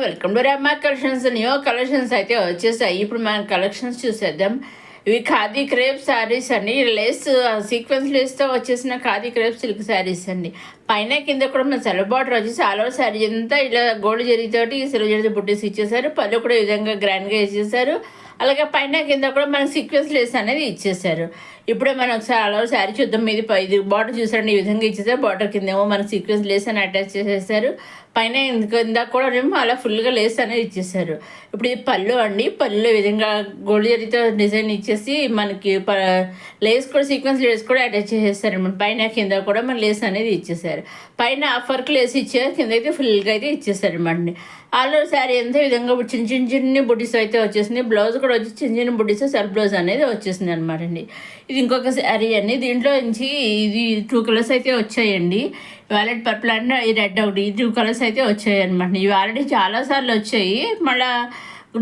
Welcome to రమ్మ collections. New collections అయితే వచ్చేసాయి. ఇప్పుడు మనం కలెక్షన్స్ చూసేద్దాం. ఇవి ఖాదీ క్రేప్ శారీస్ అండి. లేస్ సీక్వెన్స్ లేస్తో వచ్చేసిన ఖాదీ క్రేప్ సిల్క్ శారీస్ అండి. పైన కింద కూడా మన సెలవు బార్డర్ వచ్చేసి ఆల్ ఓవర్ శారీ అంతా ఇలా గోల్డ్ జరీతోటి సిల్వర్ జరీతో బుట్టీస్ ఇచ్చేసారు. పళ్ళు కూడా ఈ విధంగా గ్రాండ్గా ఇచ్చేసారు. అలాగే పైన కింద కూడా మనకు సీక్వెన్స్ లేస్ అనేది ఇచ్చేసారు. ఇప్పుడే మనం ఒకసారి ఆల్ ఓవర్ శారీ చూద్దాం. ఇది బార్డర్ చూసారండి, ఈ విధంగా ఇచ్చేసారు. బార్డర్ కిందేమో మనకు సీక్వెన్స్ లేస్ అని అటాచ్ చేసేసారు. పైన ఇందాక కూడా ఏమో అలా ఫుల్గా లేస్ అనేది ఇచ్చేసారు. ఇప్పుడు ఇది పళ్ళు అండి. పళ్ళు ఈ విధంగా గోల్డ్ జరీతో డిజైన్ ఇచ్చేసి మనకి లేస్ కూడా సీక్వెన్స్ లేస్ కూడా అటాచ్ చేసేసారు అనమాట. పైన కింద కూడా మన లేస్ అనేది ఇచ్చేసారు. పైన వర్క్ లేస్ ఇచ్చారు, కింద అయితే ఫుల్గా అయితే ఇచ్చేసారు అనమాట. ఆల్ ఓవర్ శారీ అంతా ఈ విధంగా చిన్న బుడ్డీస్ అయితే వచ్చేసింది. బ్లౌజ్ కూడా వచ్చి చిన్న బుడ్డీస్ సెల్ఫ్ బ్లౌజ్ అనేది వచ్చేసింది అనమాట అండి. ఇది ఇంకొక శారీ అండి. దీంట్లో నుంచి ఇది 2 కలర్స్ అయితే వచ్చాయండి. వైలెట్ పర్పుల్ అండ్ ఈ రెడ్ ఒకటి, ఈ 2 కలర్స్ అయితే వచ్చాయి అనమాట. ఇవి ఆల్రెడీ చాలాసార్లు వచ్చాయి. మళ్ళీ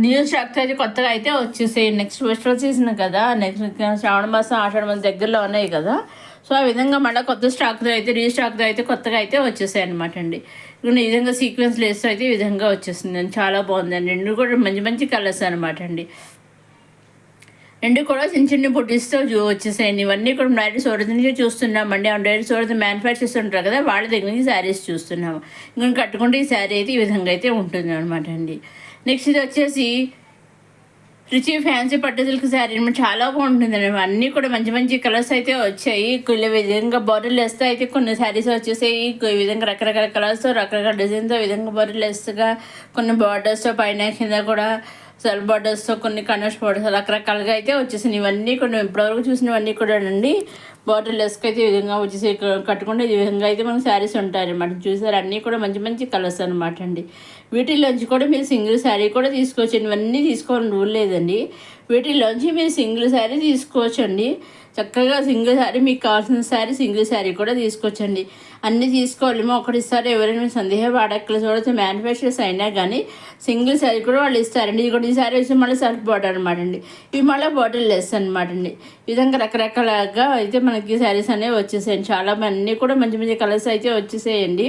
న్యూ స్టాక్స్ అయితే కొత్తగా అయితే వచ్చేసాయి. నెక్స్ట్ ఫెస్టివల్ సీజన్ కదా, నెక్స్ట్ శ్రావణ మాసం ఆషాఢ మాసం దగ్గరలో ఉన్నాయి కదా. సో ఆ విధంగా మళ్ళీ కొత్త స్టాక్తో అయితే రీస్టాక్తో అయితే కొత్తగా అయితే వచ్చేసాయి అనమాట అండి. ఈ విధంగా సీక్వెన్స్ లేస్ అయితే ఈ విధంగా వచ్చేసిందండి. చాలా బాగుందండి. రెండు కూడా మంచి కలర్స్ అనమాట అండి. రెండు కూడా చిన్న బుట్టీస్తో వచ్చేసాయండి. ఇవన్నీ కూడా డైరెక్ట్ సోరత్ నుంచి చూస్తున్నామండి. డైరెక్ట్ సోరత్ మ్యానుఫ్యాక్చర్ చేస్తుంటారు కదా, వాళ్ళ దగ్గర నుంచి శారీస్ చూస్తున్నాము. ఇంకా కట్టుకుంటే ఈ శారీ అయితే ఈ విధంగా అయితే ఉంటుంది అనమాట అండి. నెక్స్ట్ ఇది వచ్చేసి రిచి ఫ్యాన్సీ పట్టు సిల్క్ శారీ అనమాట. చాలా బాగుంటుందండి. అన్నీ కూడా మంచి కలర్స్ అయితే వచ్చాయి. కొన్ని విధంగా బార్డర్లు వేస్తే అయితే కొన్ని శారీస్ వచ్చేసాయి. ఈ విధంగా రకరకాల కలర్స్తో రకరకాల డిజైన్తో విధంగా బార్డర్లు వేస్తగా కొన్ని బార్డర్స్తో పైన కింద కూడా సెల్ఫ్ బార్డర్స్తో కొన్ని కనర్స్ బార్డర్స్ రకరకాలుగా అయితే వచ్చేసాయి. ఇవన్నీ కొన్ని ఇప్పటివరకు చూసినవన్నీ కూడా అండి బార్డర్ లెస్కి అయితే ఈ విధంగా వచ్చేసి కట్టుకుంటే ఈ విధంగా అయితే మనకు శారీస్ ఉంటాయి అనమాట. చూసారు, అన్నీ కూడా మంచి కలర్స్ అనమాట అండి. వీటిల్లోంచి కూడా మీరు సింగిల్ శారీ కూడా తీసుకోవచ్చు. ఇవన్నీ తీసుకోవాలని రూల్ లేదండి. వీటిల్లోంచి మీరు సింగిల్ శారీ తీసుకోవచ్చండి. చక్కగా సింగిల్ శారీ మీకు కావాల్సిన శారీ సింగిల్ శారీ కూడా తీసుకోవచ్చండి. అన్నీ తీసుకోవాలేమో ఒకటి ఇస్తారు. ఎవరైనా సందేహం వాడక్కలు చూడవచ్చు. మ్యానుఫ్యాక్చర్స్ అయినా కానీ సింగిల్ శారీ కూడా వాళ్ళు ఇస్తారండి. ఇది కూడా ఈ శారీ వచ్చి మళ్ళీ సెల్ఫ్ బార్డర్ అనమాట అండి. ఇవి మళ్ళీ బార్డర్ లెస్ అనమాట అండి. ఈ విధంగా రకరకాలుగా అయితే మనకి శారీస్ అనేవి వచ్చేసాయండి. చాలా అన్నీ కూడా మంచి కలర్స్ అయితే వచ్చేసాయండి.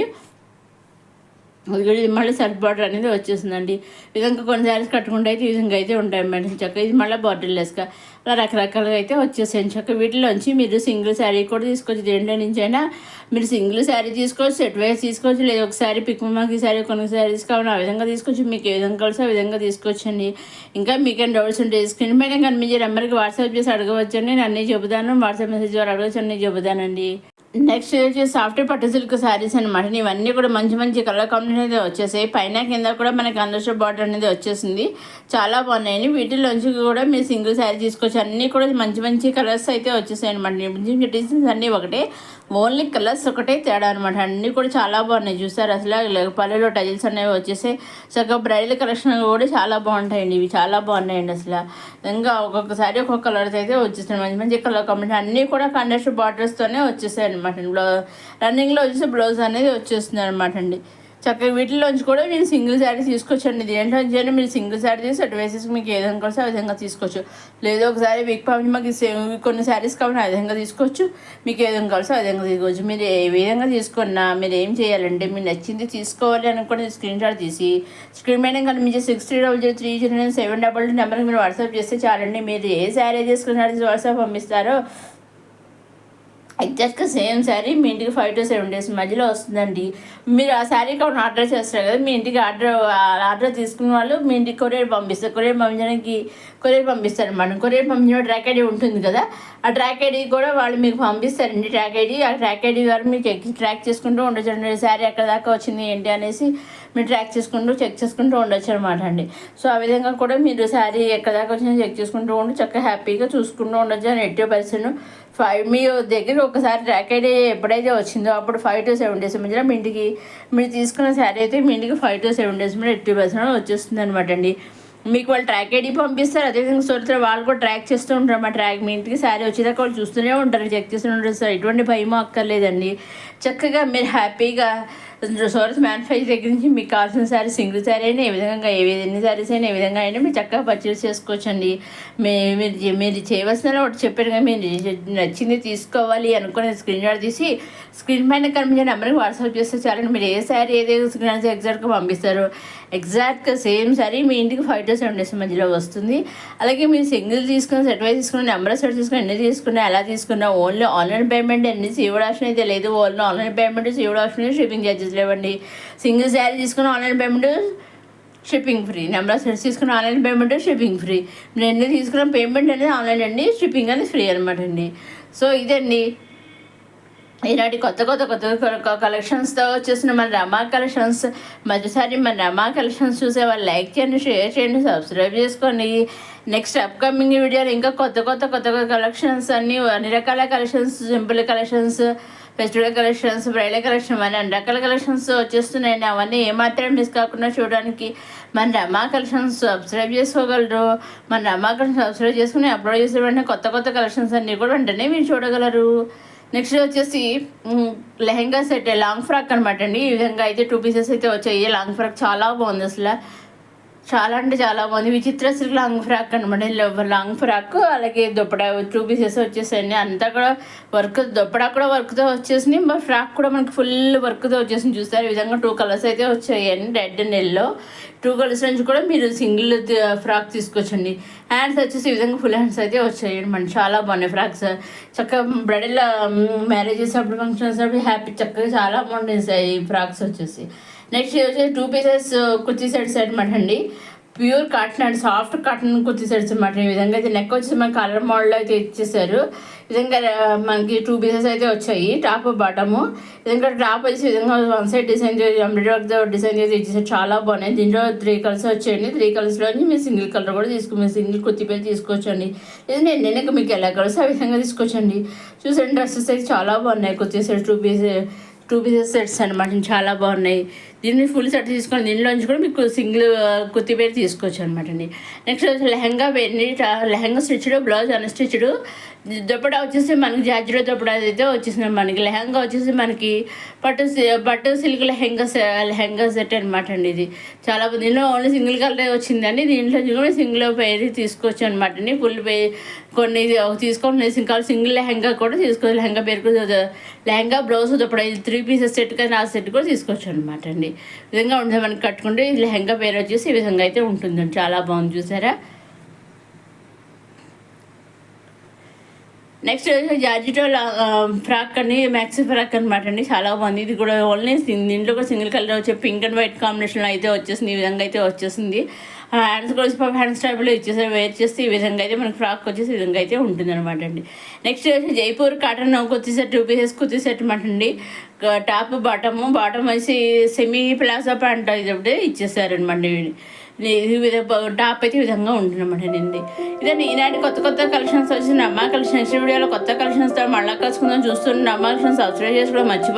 ఇది మళ్ళీ సెల్ఫ్ బార్డర్ అనేది వచ్చేసిందండి. ఈ విధంగా కొన్ని శారీస్ కట్టుకుంటే అయితే ఈ విధంగా అయితే ఉంటాయి మేడం. చక్కగా ఇది మళ్ళీ బార్డర్ లెస్గా అలా రకరకాలుగా అయితే వచ్చేసాయండి. చక్కగా వీటిలోంచి మీరు సింగిల్ శారీ కూడా తీసుకోవచ్చు. దేంట్లో నుంచి అయినా మీరు సింగిల్ శారీ తీసుకోవచ్చు, సెట్ వైజ్ తీసుకోవచ్చు, లేదా ఒకసారి పిక్మాకి శారీ కొన్ని శారీస్ కావాలి ఆ విధంగా తీసుకోవచ్చు. మీకు ఏ విధంగా కలిసి ఆ విధంగా తీసుకోవచ్చండి. ఇంకా మీకేం డౌట్స్ ఉంటే స్క్రీన్ పైన కనిపించే నెంబర్కి వాట్సాప్ చేసి అడగవచ్చండి. నేను అన్నీ చెబుతాను. వాట్సాప్ మెసేజ్ ద్వారా అడగవచ్చు, అన్నీ చెబుతానండి. నెక్స్ట్ వచ్చి సాఫ్ట్ పట్టు సిల్క్ శారీస్ అనమాట. ఇవన్నీ కూడా మంచి కలర్ కాంబినేషన్ అయితే వచ్చేసాయి. పైన కింద కూడా మనకి అండర్స్టూడ్ బార్డర్ అనేది వచ్చేసింది. చాలా బాగున్నాయండి. వీటిలోంచి కూడా మీరు సింగిల్ శారీ తీసుకోవచ్చు. అన్నీ కూడా మంచి కలర్స్ అయితే వచ్చేసాయి అనమాట. డిజైన్స్ అన్నీ ఒకటే, ఓన్లీ కలర్స్ ఒకటే తేడా అనమాట. అన్నీ కూడా చాలా బాగున్నాయి. చూసారు అసలు పల్లెలో టైల్స్ అనేవి వచ్చేసాయి. చక్కగా బ్రైడల్ కలెక్షన్ కూడా చాలా బాగుంటాయండి. ఇవి చాలా బాగున్నాయండి. అసలు ఇంకా ఒక్కొక్కసారి ఒక్కొక్క కలర్స్ అయితే వచ్చేసాయి. మంచి కలర్ కాంబినేషన్ అన్నీ కూడా కండస్టర్ బార్డర్స్తోనే వచ్చేసాయి అనమాట. రన్నింగ్లో వచ్చేసి బ్లౌజ్ అనేది వచ్చేస్తుంది అనమాట అండి. చక్కగా వీటిలోంచి కూడా మీరు సింగిల్ శారీ తీసుకోవచ్చండి. దేంట్లో మీరు సింగిల్ శారీ తీసి అటు వేసేసి మీకు ఏ విధంగా కలిసి ఆ విధంగా తీసుకోవచ్చు. లేదా ఒకసారి వీక్ పంపి మాకు కొన్ని శారీస్ కావాలి ఆ విధంగా తీసుకోవచ్చు. మీకు ఏ విధంగా కలిసి ఆ విధంగా తీసుకోవచ్చు. మీరు ఏ విధంగా తీసుకున్నా మీరు ఏం చేయాలంటే మీరు నచ్చింది తీసుకోవాలి అనుకుని స్క్రీన్ షాట్ తీసి స్క్రీన్ మీద కనిపించే 6300309722 నెంబర్కి మీరు వాట్సాప్ చేస్తే చాలండి. మీరు ఏ శారీ తీసుకున్న వాట్సాప్ పంపిస్తారో ఎగ్జాక్ట్గా సేమ్ శారీ మీ ఇంటికి 5 to 7 days మధ్యలో వస్తుందండి. మీరు ఆ శారీ కావాలి ఆర్డర్ చేస్తారు కదా, మీ ఇంటికి ఆర్డర్ తీసుకున్న వాళ్ళు మీ ఇంటికి కొరియర్ పంపిస్తారు. కొరియర్ పంపిస్తారు అన్నమాట. కొరియర్ పంపించిన ట్రాక్ ఐడి ఉంటుంది కదా, ఆ ట్రాక్ ఐడి కూడా వాళ్ళు మీకు పంపిస్తారండి. ట్రాక్ ఐడి, ఆ ట్రాక్ ఐడి ద్వారా మీకు ట్రాక్ చేసుకుంటూ ఉండొచ్చు. శారీ ఎక్కడ దాకా వచ్చింది ఏంటి అనేసి మీరు ట్రాక్ చేసుకుంటూ చెక్ చేసుకుంటూ ఉండొచ్చు అనమాట అండి. సో ఆ విధంగా కూడా మీరు శారీ ఎక్కడ దాకా వచ్చిందో చెక్ చేసుకుంటూ ఉండి చక్కగా హ్యాపీగా చూసుకుంటూ ఉండొచ్చు. అని 80% మీ దగ్గర ఒకసారి ట్రాక్ ఐడి ఎప్పుడైతే వచ్చిందో అప్పుడు 5 to 7 days మధ్యలో మీ ఇంటికి మీరు తీసుకున్న శారీ అయితే మీ ఇంటికి 5 to 7 days మీద 80% వచ్చేస్తుంది అనమాట అండి. మీకు వాళ్ళు ట్రాక్ ఐడి పంపిస్తారు, అదేవిధంగా స్టోర్తో వాళ్ళు కూడా ట్రాక్ చేస్తూ ఉంటారు. మా ట్రాక్ మీ ఇంటికి శారీ వచ్చేదాకా వాళ్ళు చూస్తూనే ఉంటారు, చెక్ చేస్తూనే ఉంటారు. సార్ ఎటువంటి భయమో అక్కర్లేదండి. చక్కగా మీరు హ్యాపీగా సోరస్ మ్యానుఫ్యాక్చర్ దగ్గర నుంచి మీకు కావాల్సిన శారీ, సింగిల్ శారీ అయినా ఏ విధంగా ఎన్ని శారీస్ అయినా ఏ విధంగా అయినా మీరు చక్కగా పర్చేస్ చేసుకోవచ్చండి. మీరు చేయవలసిన ఒకటి చెప్పారు కదా, మీరు నచ్చింది తీసుకోవాలి అనుకునే స్క్రీన్ షాట్ తీసి స్క్రీన్ పైన కనిపించే నెంబర్కి వాట్సాప్ చేస్తే చాలండి. మీరు ఏ శారీ ఏదైతే స్క్రీన్ ఎగ్జాక్ట్గా పంపిస్తారు, ఎగ్జాక్ట్గా సేమ్ శారీ మీ ఇంటికి 5 to 7 days మధ్యలో వస్తుంది. అలాగే మీరు సింగిల్ తీసుకుని సెట్ వైజ్ తీసుకుని నెంబర్ సెట్ తీసుకుని ఎన్ని తీసుకున్నా ఎలా తీసుకున్నా ఓన్లీ ఆన్లైన్ పేమెంట్ అన్ని సీవుడ్ ఆప్షన్ అయితే లేదు. Only online payment Seawood option, shipping charges లేవండి. సింగిల్ శారీ తీసుకుని online payment shipping free, number sets తీసుకున్న ఆన్లైన్ పేమెంట్ షిప్పింగ్ ఫ్రీ. మీరు ఎన్ని తీసుకున్న పేమెంట్ అనేది ఆన్లైన్ అండి, షిప్పింగ్ అనేది ఫ్రీ అనమాట అండి. సో ఇదండి ఈనాటి కొత్త కలెక్షన్స్తో వచ్చేసిన మన రమా కలెక్షన్స్. మొదటిసారి మన రమా కలెక్షన్స్ చూసే వాళ్ళు లైక్ చేయండి, షేర్ చేయండి, సబ్స్క్రైబ్ చేసుకోండి. నెక్స్ట్ అప్కమింగ్ వీడియోలో ఇంకా కొత్త కలెక్షన్స్ అన్ని రకాల collections, simple collections, festival collections, bridal collection అన్ని రకాల కలెక్షన్స్ వచ్చేస్తున్నాయండి. అవన్నీ ఏమాత్రం మిస్ కాకుండా చూడడానికి మన రమా కలెక్షన్స్ సబ్స్క్రైబ్ చేసుకోగలరు. మన రమా కలెక్షన్ సబ్స్క్రైబ్ చేసుకుని అప్లోడ్ చేసే వెంటనే కొత్త కలెక్షన్స్ అన్నీ కూడా వెంటనే మీరు చూడగలరు. నెక్స్ట్ వచ్చేసి లెహెంగా సెట్ లాంగ్ ఫ్రాక్ అనమాట అండి. ఈ విధంగా అయితే 2 pieces అయితే వచ్చాయి. లాంగ్ ఫ్రాక్ చాలా బాగుంది, అసలు చాలా అంటే చాలా బాగుంది. విచిత్ర సిల్క్ లాంగ్ ఫ్రాక్ అనమాట. లాంగ్ ఫ్రాక్ అలాగే దుప్పడా 2 pieces వచ్చేసాయండి. అంతా కూడా వర్క్, దుప్పడా కూడా వర్క్తో వచ్చేసింది, మరి ఫ్రాక్ కూడా మనకి ఫుల్ వర్క్తో వచ్చేసింది. చూస్తారు ఈ విధంగా 2 colours అయితే వచ్చాయండి, రెడ్ అండ్ ఎల్లో. 2 colours నుంచి కూడా మీరు సింగిల్ ఫ్రాక్ తీసుకోవచ్చండి. హ్యాండ్స్ వచ్చేసి ఈ విధంగా ఫుల్ హ్యాండ్స్ అయితే వచ్చాయండి. మనకి చాలా బాగున్నాయి ఫ్రాక్స్. చక్కగా బ్రైడల్ మ్యారేజెస్ అప్పుడు, ఫంక్షన్స్ అప్పుడు హ్యాపీ చక్కగా చాలా బాగుంటాయి ఈ ఫ్రాక్స్ వచ్చేసి. నెక్స్ట్ వచ్చేసి 2 pieces కుర్తీ సెట్స్ అనమాట అండి. Pure cotton and soft cotton kurti sets అనమాట. ఈ విధంగా అయితే నెక్ వచ్చేసి మన కలర్ మోడల్లో అయితే ఇచ్చేసారు. ఈ విధంగా మనకి 2 pieces అయితే వచ్చాయి, టాప్ బాటము. ఈ విధంగా టాప్ వచ్చేసి విధంగా 1 side డిజైన్ ఎంబ్రాయిడరీ వర్క్తో డిజైన్ అయితే ఇచ్చేసారు, చాలా బాగున్నాయి. దీంట్లో 3 colours వచ్చాయండి. 3 colorsలో మీరు సింగిల్ కలర్ కూడా మీరు సింగిల్ కుర్తీ పేరు తీసుకోవచ్చండి. లేదంటే నేను మీకు ఎలా కలర్స్ ఆ విధంగా తీసుకోవచ్చండి. చూసండి డ్రెస్సెస్ అయితే చాలా బాగున్నాయి. కుర్తీ సెట్ 2 pieces సెట్స్ అనమాట, చాలా బాగున్నాయి. దీన్ని ఫుల్ సెట్ తీసుకొని దీనిలోంచి కూడా మీకు సింగిల్ కుర్తీ పేరు తీసుకోవచ్చు అనమాట అండి. నెక్స్ట్ వచ్చి lehenga stitched, blouse unstitched. Dupatta వచ్చేసి మనకి జార్జెట్ దుప్పటా అయితే వచ్చేసింది మనకి. లెహంగా వచ్చేసి మనకి పట్టు సిల్క్ లెహంగా సెట్ అనమాట అండి. ఇది చాలా బాగుంది. దీనిలో ఓన్లీ సింగిల్ కలర్ వచ్చిందండి. దీంట్లో కూడా సింగిల్ పేరు తీసుకోవచ్చు అనమాట అండి. ఫుల్ కొన్ని తీసుకోండి, సింగిల్ లెహంగా కూడా తీసుకోవచ్చు. లెహంగా పేరు కూడా lehenga, blouse, dupatta 3 pieces set కానీ ఆ సెట్ కూడా తీసుకోవచ్చు అనమాట అండి. ఈ విధంగా ఉంటుంది మనకి. కట్టుకుంటే ఈ లెహంగా పేరు వచ్చేసి ఈ విధంగా అయితే ఉంటుందండి, చాలా బాగుంది. చూసారా. నెక్స్ట్ జార్జెట్ ఫ్రాక్ అండి, మ్యాక్సీ ఫ్రాక్ అనమాట అండి, చాలా బాగుంది. ఇది కూడా ఓన్లీ దీంట్లో కూడా సింగిల్ కలర్ వచ్చే పింక్ అండ్ వైట్ కాంబినేషన్లో అయితే వచ్చేసింది. ఈ విధంగా అయితే వచ్చేసింది. హ్యాండ్స్ కూడా హ్యాండ్స్ టైప్లో ఇచ్చేసి వేర్ చేస్తే ఈ విధంగా అయితే మనకి ఫ్రాక్ వచ్చేసి ఈ విధంగా అయితే ఉంటుంది అనమాట అండి. నెక్స్ట్ వచ్చి Jaipur cotton kurti set 2 pieces kurti set అనమాట అండి. టాప్ బాటమ్ వచ్చి సెమీ ప్లాజా ప్యాంట్ అయితే ఇచ్చేసారనమాట. టాప్ అయితే ఈ విధంగా ఉంటుందన్నమాట అండి. ఇదండి ఈనాటి కొత్త కలెక్షన్స్ వచ్చిన అమ్మ కలెక్షన్. నెక్స్ట్ వీడియోలో కొత్త కలెక్షన్స్తో మళ్ళీ కలుసుకుందాం. చూస్తున్న అమ్మ కలెక్షన్స్ సబ్స్క్రైబ్ చేసుకోవడం మర్చిపో.